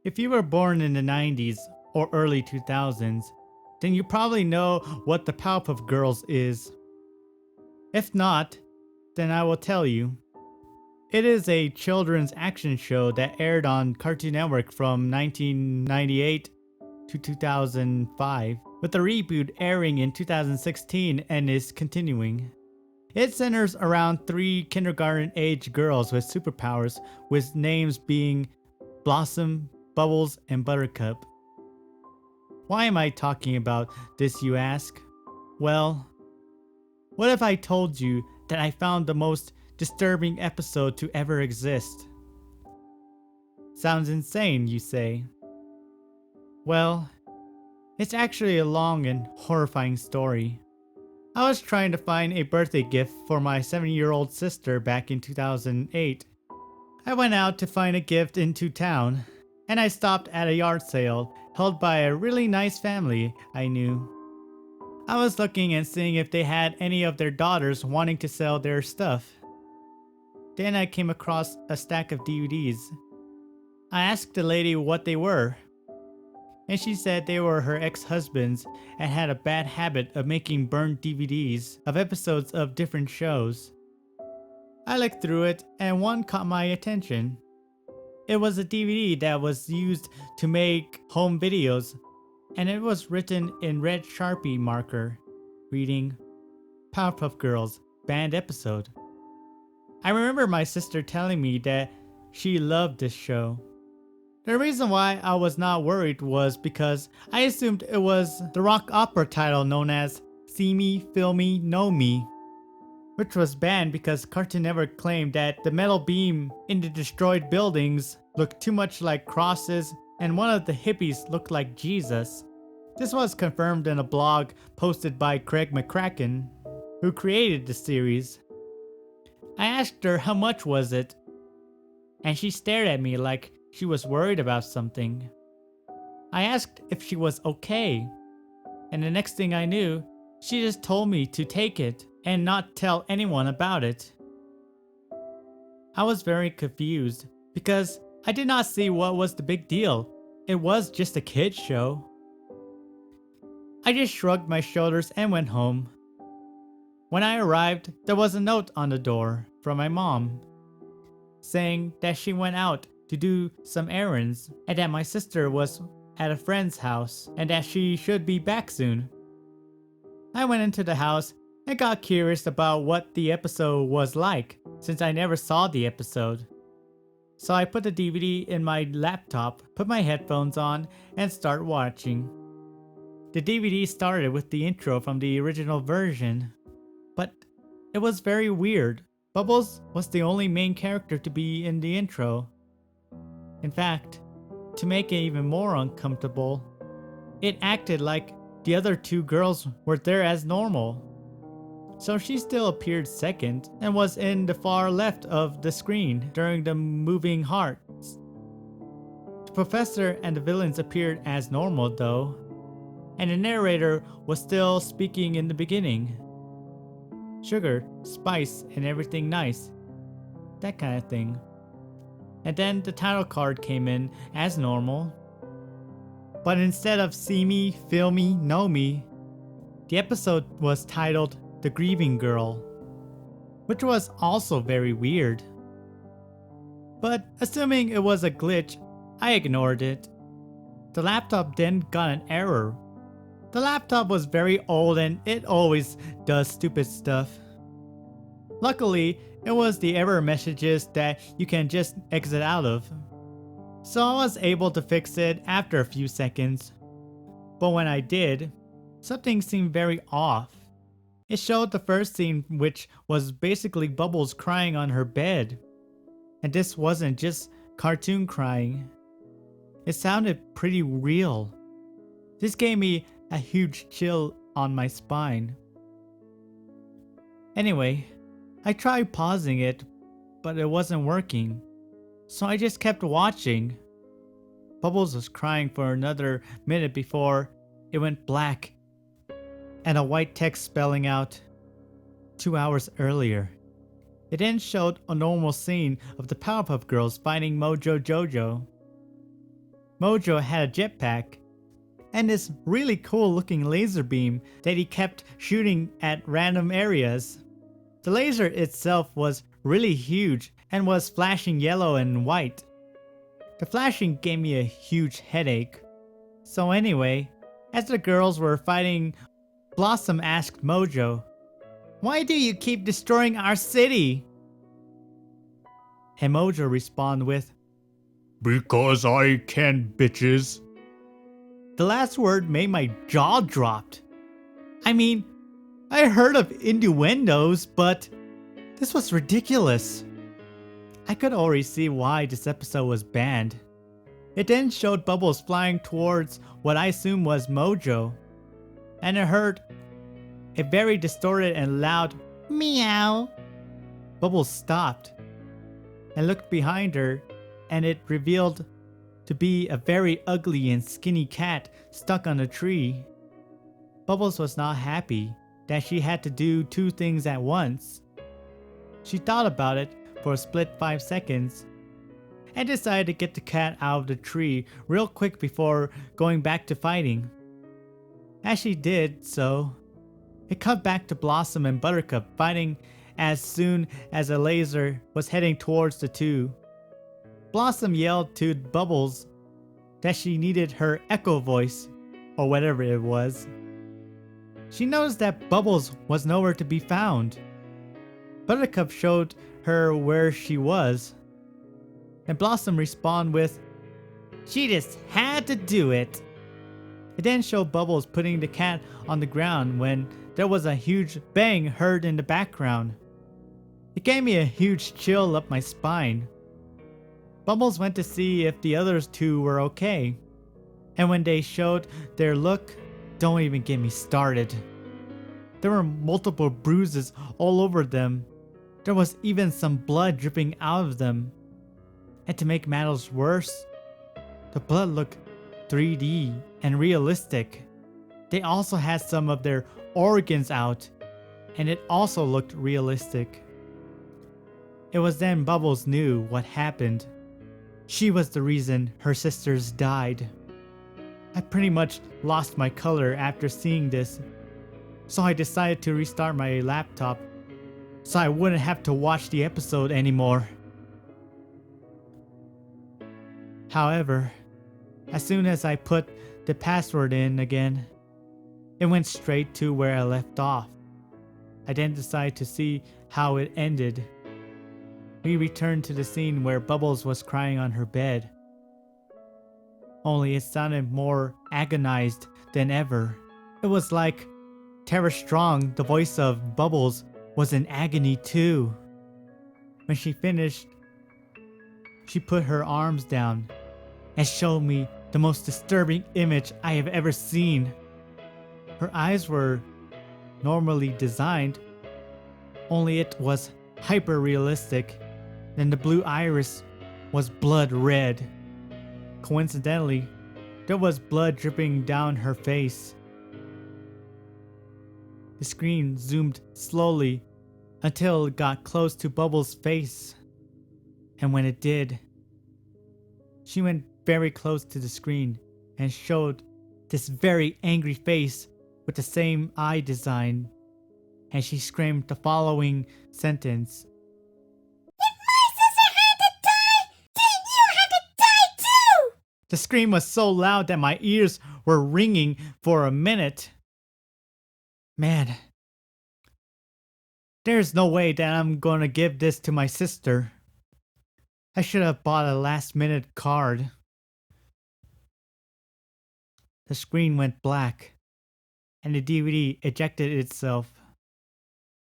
If you were born in the 90s or early 2000s, then you probably know what the Powerpuff Girls is. If not, then I will tell you. It is a children's action show that aired on Cartoon Network from 1998 to 2005, with a reboot airing in 2016 and is continuing. It centers around three kindergarten-age girls with superpowers, with names being Blossom, Bubbles, and Buttercup. Why am I talking about this, you ask? Well, what if I told you that I found the most disturbing episode to ever exist? Sounds insane, you say. Well, it's actually a long and horrifying story. I was trying to find a birthday gift for my 7-year-old sister back in 2008. I went out to find a gift into town, and I stopped at a yard sale held by a really nice family I knew. I was looking and seeing if they had any of their daughters wanting to sell their stuff. Then I came across a stack of DVDs. I asked the lady what they were, and she said they were her ex-husband's and had a bad habit of making burned DVDs of episodes of different shows. I looked through it and one caught my attention. It was a DVD that was used to make home videos, and it was written in red Sharpie marker, reading, Powerpuff Girls Banned Episode. I remember my sister telling me that she loved this show. The reason why I was not worried was because I assumed it was the rock opera title known as See Me, Feel Me, Know Me, which was banned because Cartoon Network claimed that the metal beam in the destroyed buildings looked too much like crosses and one of the hippies looked like Jesus. This was confirmed in a blog posted by Craig McCracken, who created the series. I asked her how much was it, and she stared at me like she was worried about something. I asked if she was okay, and the next thing I knew, she just told me to take it and not tell anyone about it. I was very confused because I did not see what was the big deal. It was just a kid's show. I just shrugged my shoulders and went home. When I arrived, there was a note on the door from my mom saying that she went out to do some errands and that my sister was at a friend's house and that she should be back soon. I went into the house and got curious about what the episode was like since I never saw the episode. So I put the DVD in my laptop, put my headphones on, and started watching. The DVD started with the intro from the original version, but it was very weird. Bubbles was the only main character to be in the intro. In fact, to make it even more uncomfortable, it acted like the other two girls were there as normal. So she still appeared second and was in the far left of the screen during the moving hearts. The professor and the villains appeared as normal though, and the narrator was still speaking in the beginning. Sugar, spice, and everything nice. That kind of thing. And then the title card came in as normal. But instead of See Me, Feel Me, Know Me, the episode was titled The Grieving Girl, which was also very weird. But assuming it was a glitch, I ignored it. The laptop then got an error. The laptop was very old and it always does stupid stuff. Luckily, it was the error messages that you can just exit out of. So I was able to fix it after a few seconds. But when I did, something seemed very off. It showed the first scene, which was basically Bubbles crying on her bed. And this wasn't just cartoon crying. It sounded pretty real. This gave me a huge chill on my spine. Anyway, I tried pausing it, but it wasn't working. So I just kept watching. Bubbles was crying for another minute before it went black, and a white text spelling out 2 hours earlier. It then showed a normal scene of the Powerpuff Girls fighting Mojo Jojo. Mojo had a jetpack and this really cool looking laser beam that he kept shooting at random areas. The laser itself was really huge and was flashing yellow and white. The flashing gave me a huge headache. So anyway, as the girls were fighting, Blossom asked Mojo, "Why do you keep destroying our city?" And Mojo responded with, "Because I can, bitches." The last word made my jaw dropped. I mean, I heard of innuendos, but this was ridiculous. I could already see why this episode was banned. It then showed Bubbles flying towards what I assume was Mojo, and I heard a very distorted and loud meow. Bubbles stopped and looked behind her, and it revealed to be a very ugly and skinny cat stuck on a tree. Bubbles was not happy that she had to do two things at once. She thought about it for a split 5 seconds and decided to get the cat out of the tree real quick before going back to fighting. As she did so, it cut back to Blossom and Buttercup fighting as soon as a laser was heading towards the two. Blossom yelled to Bubbles that she needed her echo voice, or whatever it was. She noticed that Bubbles was nowhere to be found. Buttercup showed her where she was, and Blossom responded with, "She just had to do it." It then showed Bubbles putting the cat on the ground when there was a huge bang heard in the background. It gave me a huge chill up my spine. Bubbles went to see if the others two were okay, and when they showed their look, don't even get me started. There were multiple bruises all over them. There was even some blood dripping out of them. And to make matters worse, the blood looked 3D and realistic. They also had some of their organs out, and it also looked realistic. It was then Bubbles knew what happened. She was the reason her sisters died. I pretty much lost my color after seeing this, so I decided to restart my laptop so I wouldn't have to watch the episode anymore. However, as soon as I put the password in again, it went straight to where I left off. I then decided to see how it ended. We returned to the scene where Bubbles was crying on her bed. Only it sounded more agonized than ever. It was like Tara Strong, the voice of Bubbles, was in agony too. When she finished, she put her arms down and showed me the most disturbing image I have ever seen. Her eyes were normally designed, only it was hyper realistic. Then the blue iris was blood red. Coincidentally, there was blood dripping down her face. The screen zoomed slowly until it got close to Bubbles' face. And when it did, she went very close to the screen and showed this very angry face with the same eye design. And she screamed the following sentence. The scream was so loud that my ears were ringing for a minute. Man, there's no way that I'm gonna give this to my sister. I should have bought a last-minute card. The screen went black, and the DVD ejected itself.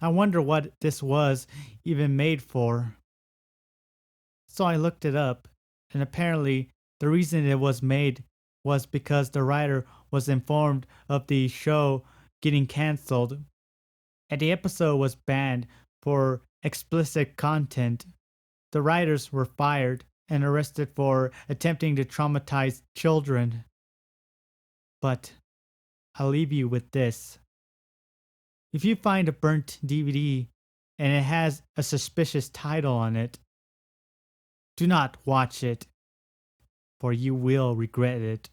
I wonder what this was even made for. So I looked it up, and apparently the reason it was made was because the writer was informed of the show getting cancelled, and the episode was banned for explicit content. The writers were fired and arrested for attempting to traumatize children. But I'll leave you with this. If you find a burnt DVD and it has a suspicious title on it, do not watch it, for you will regret it.